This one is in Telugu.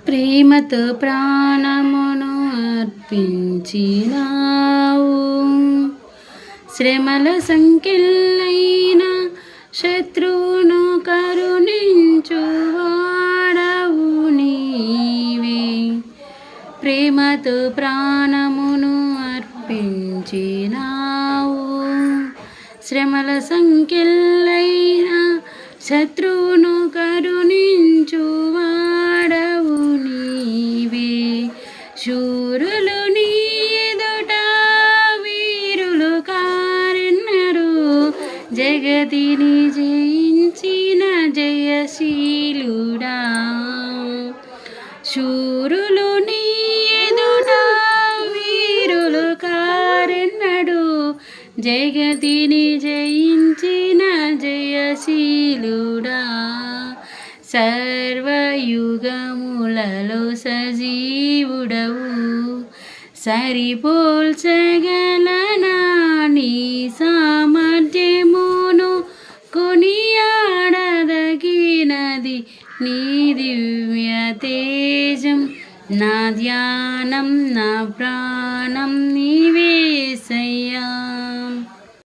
ప్రేమతో ప్రాణమును అర్పించినావు, శ్రమల సంఖ్యలైన శత్రువును కరుణించువాడవు నీవే. ప్రేమతో ప్రాణమును అర్పించినావు, శ్రమల సంఖ్యలైన శత్రువును కరుణించువాడవు నీవే. శూరులు నీ ఎదుట వీరులు కారెన్నరు, జగతిని జయించిన జయశీలుడా. శూరులు నీ ఎదుట వీరులు కారెన్నడు, జగతిని జయించిన జయశీలుడా. సర్వయుగములలో సజీవుడవు, సరిపోల్చగలనా నీ సామర్థ్యమును, కొనియాడదగినది నీ దివ్య తేజం. నా ధ్యానం నా ప్రాణం నీవే